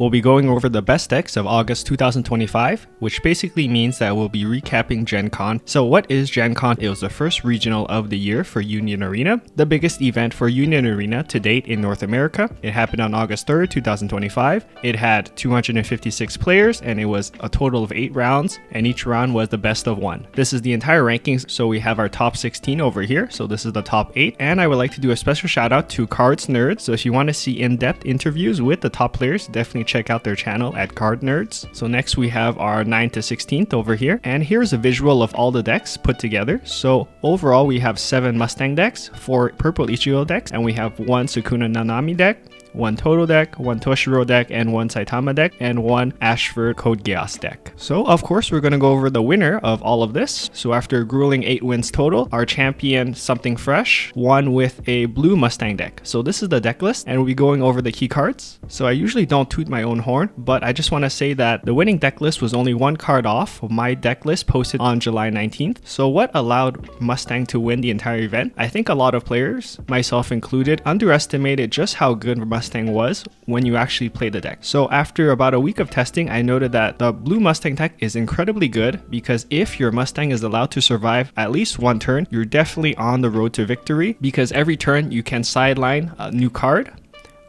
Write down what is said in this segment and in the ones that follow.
we'll be going over the best decks of August 2025, which basically means that we'll be recapping Gen Con. So what is Gen Con? It was the first regional of the year for Union Arena, the biggest event for Union Arena to date in North America. It happened on August 3rd, 2025. It had 256 players and it was a total of 8 rounds, and each round was the best of 1. This is the entire rankings, so we have our top 16 over here. So this is the top 8, and I would like to do a special shout out to Cards Nerds. So if you want to see in-depth interviews with the top players, definitely check out their channel at Card Nerds. So next we have our 9th to 16th over here, and here's a visual of all the decks put together. So overall we have 7 Mustang decks, 4 Purple Ichigo decks, and we have 1 Sukuna Nanami deck, 1 Todo deck, 1 Toshiro deck, and 1 Saitama deck, and 1 Ashford Code Geass deck. So of course we're going to go over the winner of all of this. So after a grueling 8 wins total, our champion Something Fresh won with a blue Mustang deck. So this is the deck list, and we'll be going over the key cards. So I usually don't toot my own horn, but I just want to say that the winning deck list was only 1 card off of my deck list posted on July 19th. So what allowed Mustang to win the entire event? I think a lot of players, myself included, underestimated just how good Mustang was when you actually play the deck. So after about a week of testing, I noted that the blue Mustang deck is incredibly good, because if your Mustang is allowed to survive at least 1 turn, you're definitely on the road to victory, because every turn you can sideline a new card,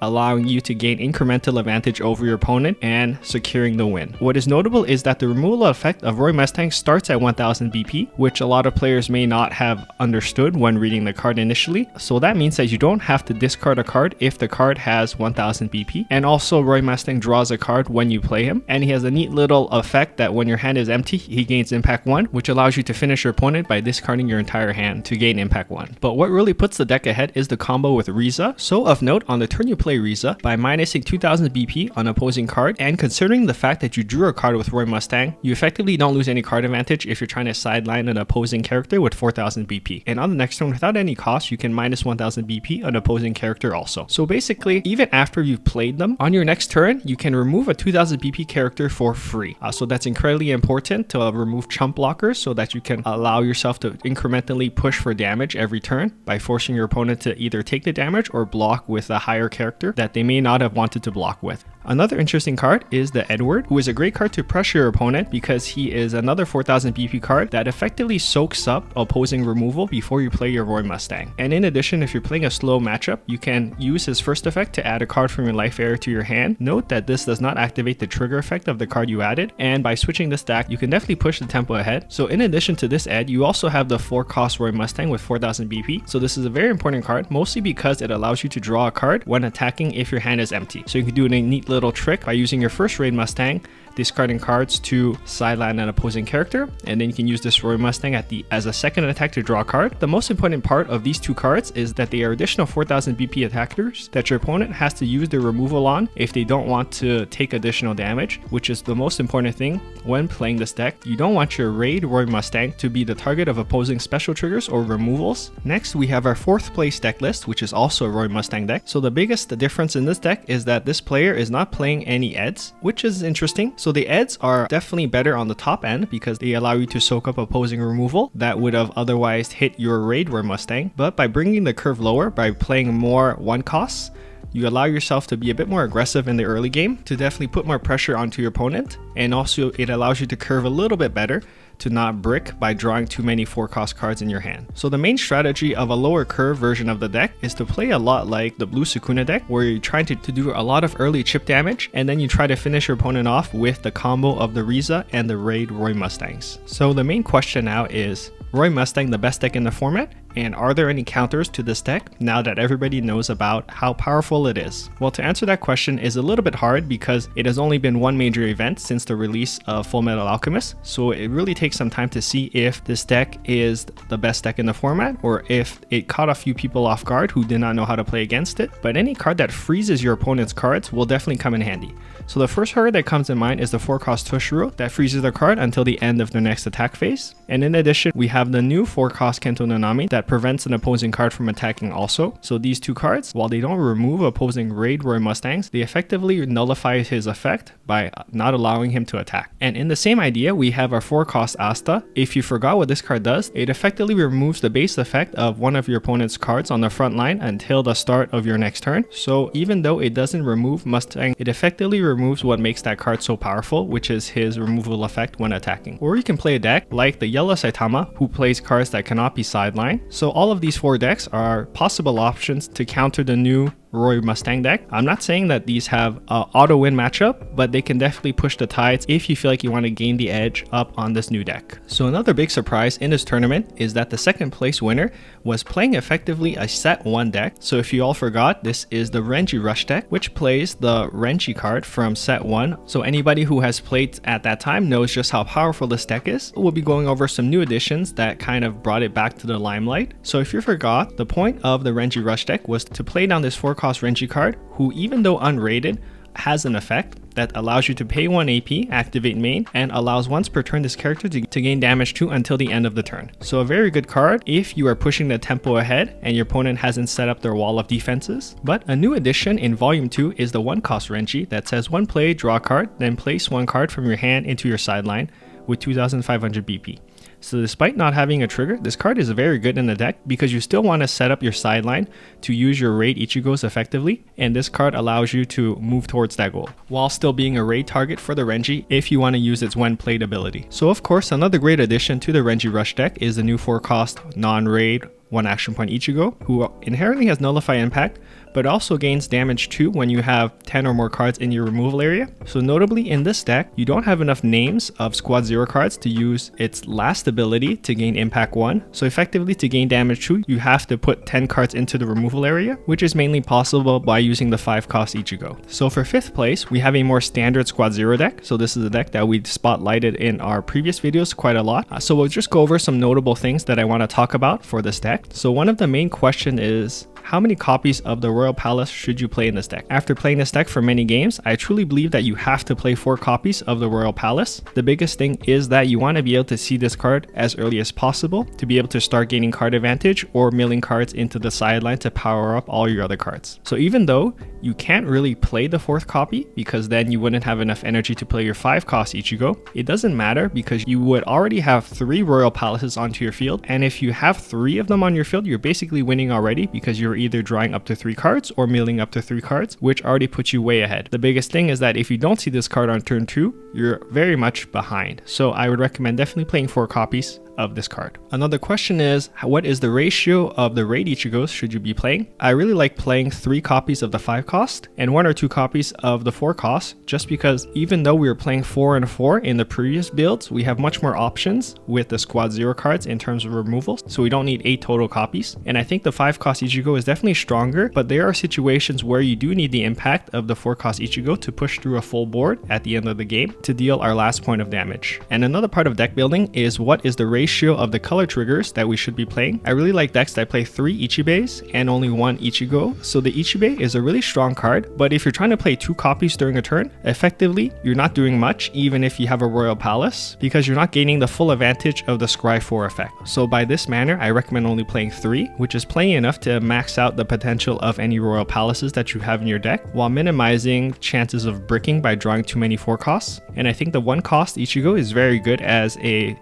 allowing you to gain incremental advantage over your opponent and securing the win. What is notable is that the removal effect of Roy Mustang starts at 1000 BP, which a lot of players may not have understood when reading the card initially. So that means that you don't have to discard a card if the card has 1000 BP. And also Roy Mustang draws a card when you play him, and he has a neat little effect that when your hand is empty, he gains impact 1, which allows you to finish your opponent by discarding your entire hand to gain impact 1. But what really puts the deck ahead is the combo with Riza. So of note, on the turn you play Riza, by minusing 2000 BP on opposing card, and considering the fact that you drew a card with Roy Mustang, you effectively don't lose any card advantage if you're trying to sideline an opposing character with 4000 BP. And on the next turn, without any cost, you can minus 1000 BP on opposing character also. So basically, even after you've played them, on your next turn, you can remove a 2000 BP character for free. So that's incredibly important to remove chump blockers, so that you can allow yourself to incrementally push for damage every turn by forcing your opponent to either take the damage or block with a higher character that they may not have wanted to block with. Another interesting card is the Edward, who is a great card to pressure your opponent, because he is another 4000 BP card that effectively soaks up opposing removal before you play your Roy Mustang. And in addition, if you're playing a slow matchup, you can use his first effect to add a card from your life area to your hand. Note that this does not activate the trigger effect of the card you added, and by switching this stack, you can definitely push the tempo ahead. So in addition to this ed, you also have the 4-cost Roy Mustang with 4000 BP. So this is a very important card, mostly because it allows you to draw a card when attacking if your hand is empty. So you can do a neat little trick by using your first raid Mustang, discarding cards to sideline an opposing character, and then you can use this Roy Mustang as a second attack to draw a card. The most important part of these 2 cards is that they are additional 4000 BP attackers that your opponent has to use their removal on if they don't want to take additional damage, which is the most important thing when playing this deck. You don't want your raid Roy Mustang to be the target of opposing special triggers or removals. Next, we have our 4th place deck list, which is also a Roy Mustang deck. So the biggest difference in this deck is that this player is not playing any eds, which is interesting. So the eds are definitely better on the top end because they allow you to soak up opposing removal that would have otherwise hit your raid Roy Mustang. But by bringing the curve lower, by playing more 1-costs, you allow yourself to be a bit more aggressive in the early game to definitely put more pressure onto your opponent, and also it allows you to curve a little bit better to not brick by drawing too many 4-cost cards in your hand. So the main strategy of a lower curve version of the deck is to play a lot like the blue Sukuna deck, where you're trying to do a lot of early chip damage, and then you try to finish your opponent off with the combo of the Riza and the raid Roy Mustangs. So the main question now is, Roy Mustang the best deck in the format? And are there any counters to this deck now that everybody knows about how powerful it is? Well, to answer that question is a little bit hard because it has only been 1 major event since the release of Full Metal Alchemist, so it really takes some time to see if this deck is the best deck in the format or if it caught a few people off guard who did not know how to play against it. But any card that freezes your opponent's cards will definitely come in handy. So the first card that comes in mind is the 4-cost Toshiro that freezes the card until the end of the next attack phase. And in addition, we have the new 4-cost Kento Nanami that that prevents an opposing card from attacking also. So these two cards, while they don't remove opposing raid Roy Mustangs, they effectively nullify his effect by not allowing him to attack. And in the same idea, we have our 4-cost Asta. If you forgot what this card does, it effectively removes the base effect of one of your opponent's cards on the front line until the start of your next turn. So even though it doesn't remove Mustang, it effectively removes what makes that card so powerful, which is his removal effect when attacking. Or you can play a deck like the yellow Saitama, who plays cards that cannot be sidelined. So all of these 4 decks are possible options to counter the new Roy Mustang deck. I'm not saying that these have an auto win matchup, but they can definitely push the tides if you feel like you want to gain the edge up on this new deck. So another big surprise in this tournament is that the second place winner was playing effectively a set 1 deck. So if you all forgot, this is the Renji Rush deck, which plays the Renji card from set 1. So anybody who has played at that time knows just how powerful this deck is. We'll be going over some new additions that kind of brought it back to the limelight. So if you forgot, the point of the Renji Rush deck was to play down this 4-cost Renji card, who even though unrated, has an effect that allows you to pay 1 AP, activate main, and allows once per turn this character to gain damage 2 until the end of the turn. So a very good card if you are pushing the tempo ahead and your opponent hasn't set up their wall of defenses. But a new addition in Volume 2 is the 1-cost Renji that says 1 play, draw a card, then place 1 card from your hand into your sideline with 2500 BP. So despite not having a trigger, this card is very good in the deck because you still want to set up your sideline to use your raid Ichigos effectively, and this card allows you to move towards that goal, while still being a raid target for the Renji if you want to use its when played ability. So of course, another great addition to the Renji Rush deck is the new 4-cost non-raid 1 action point Ichigo, who inherently has Nullify Impact, but also gains damage 2 when you have 10 or more cards in your removal area. So notably in this deck, you don't have enough names of Squad 0 cards to use its last ability to gain Impact 1. So effectively to gain damage 2, you have to put 10 cards into the removal area, which is mainly possible by using the 5-cost Ichigo. So for 5th place, we have a more standard Squad 0 deck. So this is a deck that we spotlighted in our previous videos quite a lot. So we'll just go over some notable things that I want to talk about for this deck. So one of the main questions is, how many copies of the Royal Palace should you play in this deck? After playing this deck for many games, I truly believe that you have to play 4 copies of the Royal Palace. The biggest thing is that you want to be able to see this card as early as possible to be able to start gaining card advantage or milling cards into the sideline to power up all your other cards. So even though you can't really play the 4th copy because then you wouldn't have enough energy to play your 5-cost Ichigo, it doesn't matter because you would already have 3 Royal Palaces onto your field, and if you have 3 of them on your field, you're basically winning already because you're either drawing up to 3 cards or milling up to 3 cards, which already puts you way ahead. The biggest thing is that if you don't see this card on turn 2, you're very much behind. So I would recommend definitely playing 4 copies of this card. Another question is, what is the ratio of the raid Ichigos should you be playing? I really like playing 3 copies of the 5-cost and 1 or 2 copies of the 4-cost, just because even though we were playing 4 and 4 in the previous builds, we have much more options with the Squad 0 cards in terms of removals, so we don't need 8 total copies. And I think the 5-cost Ichigo is definitely stronger, but there are situations where you do need the impact of the 4-cost Ichigo to push through a full board at the end of the game to deal our last point of damage. And another part of deck building is what is the ratio of the color triggers that we should be playing. I really like decks that play 3 Ichibes and only 1 Ichigo. So the Ichibe is a really strong card, but if you're trying to play 2 copies during a turn, effectively you're not doing much even if you have a Royal Palace, because you're not gaining the full advantage of the Scry 4 effect. So by this manner, I recommend only playing 3, which is plenty enough to max out the potential of any Royal Palaces that you have in your deck, while minimizing chances of bricking by drawing too many 4 costs. And I think the 1-cost Ichigo is very good as a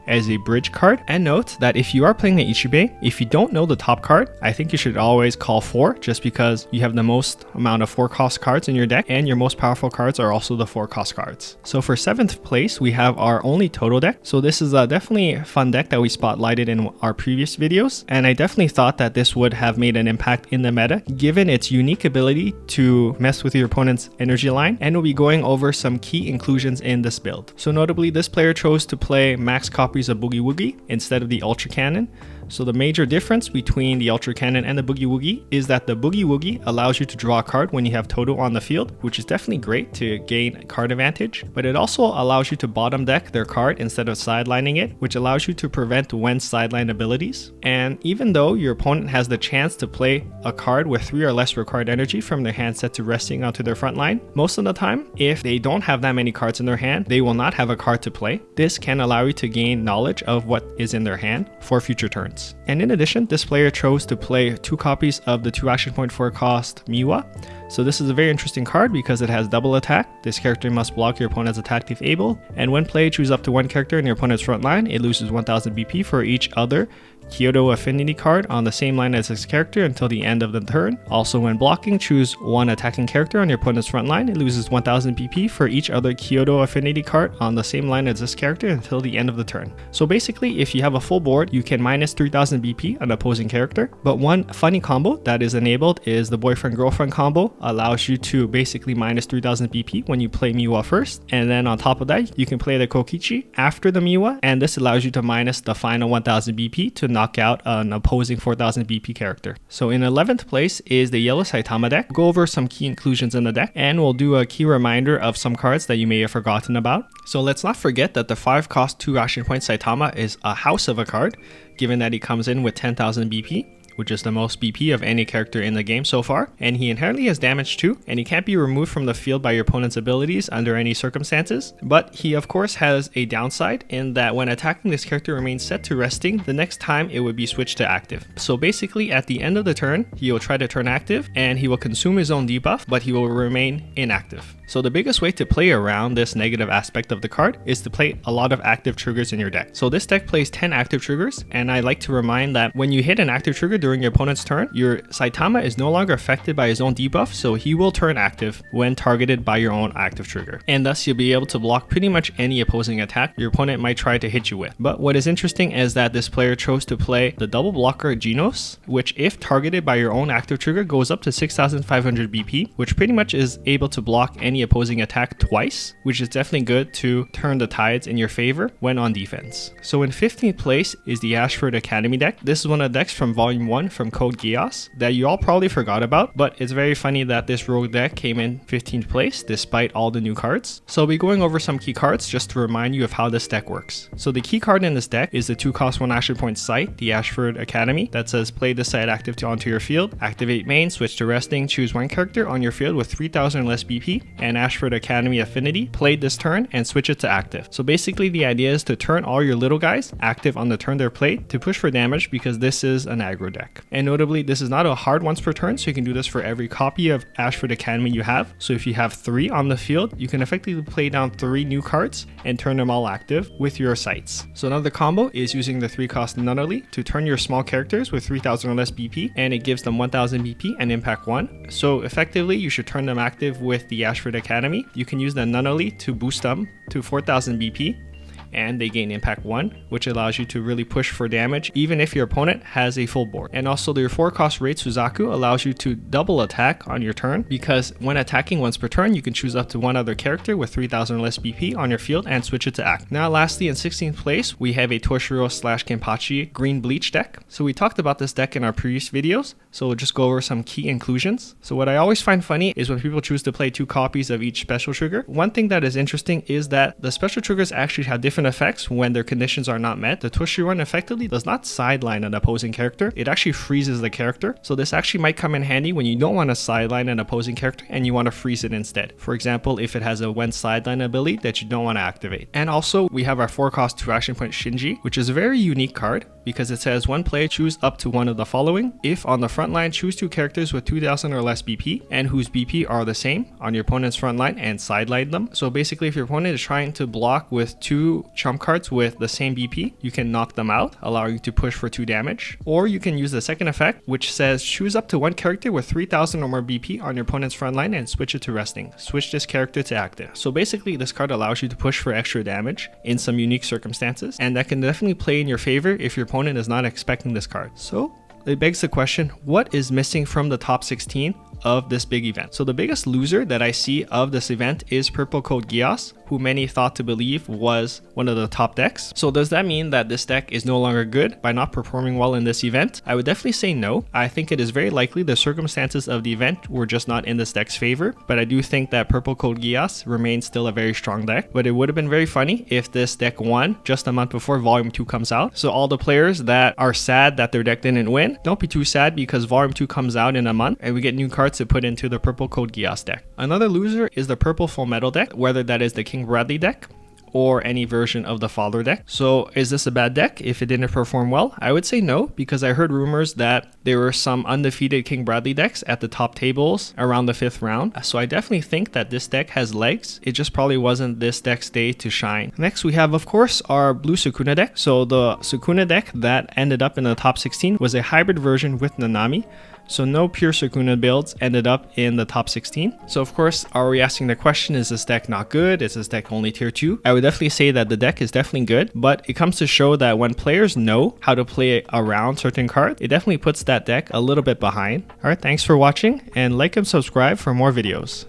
bridge card. And note that if you are playing the Ichibe, if you don't know the top card, I think you should always call 4, just because you have the most amount of 4-cost cards in your deck, and your most powerful cards are also the 4-cost cards. So for 7th place, we have our only Todo deck. So this is a definitely fun deck that we spotlighted in our previous videos, and I definitely thought that this would have made an impact in the meta, given its unique ability to mess with your opponent's energy line, and we'll be going over some key inclusions in this build. So notably, this player chose to play max copies of Boogie Woogie instead of the Ultra Cannon. So the major difference between the Ultra Cannon and the Boogie Woogie is that the Boogie Woogie allows you to draw a card when you have Todo on the field, which is definitely great to gain card advantage, but it also allows you to bottom deck their card instead of sidelining it, which allows you to prevent when sideline abilities. And even though your opponent has the chance to play a card with 3 or less required energy from their hand set to resting onto their front line, most of the time, if they don't have that many cards in their hand, they will not have a card to play. This can allow you to gain knowledge of what is in their hand for future turns. cards. And in addition, this player chose to play 2 copies of the 2 action point 4 cost Miwa. So this is a very interesting card because it has double attack. This character must block your opponent's attack if able. And when played, choose up to 1 character in your opponent's front line. It loses 1000 BP for each other Kyoto affinity card on the same line as this character until the end of the turn. Also, when blocking, choose 1 attacking character on your opponent's front line. It loses 1000 BP for each other Kyoto affinity card on the same line as this character until the end of the turn. So basically, if you have a full board, you can minus 3000 BP on opposing character. But one funny combo that is enabled is the boyfriend-girlfriend combo. Allows you to basically minus 3000 BP when you play Miwa first. And then on top of that, you can play the Kokichi after the Miwa. And this allows you to minus the final 1000 BP to knock out an opposing 4000 BP character. So in 11th place is the yellow Saitama deck. We'll go over some key inclusions in the deck, and we'll do a key reminder of some cards that you may have forgotten about. So let's not forget that the 5 cost 2 action point Saitama is a house of a card, given that he comes in with 10,000 BP. Which is the most BP of any character in the game so far, and he inherently has damage too, and he can't be removed from the field by your opponent's abilities under any circumstances. But he of course has a downside in that when attacking, this character remains set to resting the next time it would be switched to active. So basically at the end of the turn, he will try to turn active and he will consume his own debuff, but he will remain inactive. So the biggest way to play around this negative aspect of the card is to play a lot of active triggers in your deck. So this deck plays 10 active triggers, and I like to remind that when you hit an active trigger during your opponent's turn, your Saitama is no longer affected by his own debuff, so he will turn active when targeted by your own active trigger. And thus you'll be able to block pretty much any opposing attack your opponent might try to hit you with. But what is interesting is that this player chose to play the double blocker Genos, which if targeted by your own active trigger goes up to 6500 BP, which pretty much is able to block any opposing attack twice, which is definitely good to turn the tides in your favor when on defense. So in 15th place is the Ashford Academy deck. This is one of the decks from Volume 1 from Code Geass that you all probably forgot about, but it's very funny that this rogue deck came in 15th place despite all the new cards. So I'll be going over some key cards just to remind you of how this deck works. So the key card in this deck is the 2 cost 1 action point site, the Ashford Academy, that says play this site active onto your field, activate main, switch to resting, choose 1 character on your field with 3000 less BP, and Ashford Academy affinity, played this turn and switch it to active. So basically the idea is to turn all your little guys active on the turn they're played to push for damage, because this is an aggro deck. And notably, this is not a hard once per turn, so you can do this for every copy of Ashford Academy you have. So if you have 3 on the field, you can effectively play down 3 new cards and turn them all active with your sites. So another combo is using the 3 cost Nunnally to turn your small characters with 3000 or less BP, and it gives them 1000 BP and impact 1. So effectively, you should turn them active with the Ashford Academy. You can use the Nunnally to boost them to 4000 BP, and they gain impact 1, which allows you to really push for damage even if your opponent has a full board. And also their 4 cost Raid Suzaku allows you to double attack on your turn, because when attacking once per turn, you can choose up to 1 other character with 3000 or less BP on your field and switch it to act. Now lastly, in 16th place, we have a Toshiro / Kenpachi green Bleach deck. So we talked about this deck in our previous videos, so we'll just go over some key inclusions. So what I always find funny is when people choose to play 2 copies of each special trigger. One thing that is interesting is that the special triggers actually have different effects when their conditions are not met. The Toshiro one effectively does not sideline an opposing character, it actually freezes the character. So this actually might come in handy when you don't want to sideline an opposing character and you want to freeze it instead. For example, if it has a when sideline ability that you don't want to activate. And also we have our 4 cost 2 action point Shinji, which is a very unique card because it says one player choose up to 1 of the following. If on the front line, choose 2 characters with 2000 or less BP and whose BP are the same on your opponent's front line and sideline them. So basically, if your opponent is trying to block with 2 trump cards with the same BP, you can knock them out, allowing you to push for 2 damage. Or you can use the second effect, which says choose up to 1 character with 3000 or more BP on your opponent's front line and switch it to resting. Switch this character to active. So basically, this card allows you to push for extra damage in some unique circumstances, and that can definitely play in your favor if your opponent is not expecting this card. So it begs the question, what is missing from the top 16 of this big event? So the biggest loser that I see of this event is Purple Code Geass, who many thought to believe was one of the top decks. So does that mean that this deck is no longer good by not performing well in this event? I would definitely say no. I think it is very likely the circumstances of the event were just not in this deck's favor, but I do think that Purple Code Geass remains still a very strong deck. But it would have been very funny if this deck won just a month before Volume 2 comes out. So all the players that are sad that their deck didn't win, don't be too sad, because Volume 2 comes out in a month and we get new cards to put into the Purple Code Geass deck. Another loser is the Purple Full Metal deck, whether that is the King Bradley deck or any version of the Father deck. So is this a bad deck if it didn't perform well? I would say no, because I heard rumors that there were some undefeated King Bradley decks at the top tables around the 5th round. So I definitely think that this deck has legs. It just probably wasn't this deck's day to shine. Next we have, of course, our blue Sukuna deck. So the Sukuna deck that ended up in the top 16 was a hybrid version with Nanami. So no pure Sukuna builds ended up in the top 16. So of course, are we asking the question, is this deck not good? Is this deck only tier 2? I would definitely say that the deck is definitely good, but it comes to show that when players know how to play around certain cards, it definitely puts that deck a little bit behind. Alright, thanks for watching, and like and subscribe for more videos.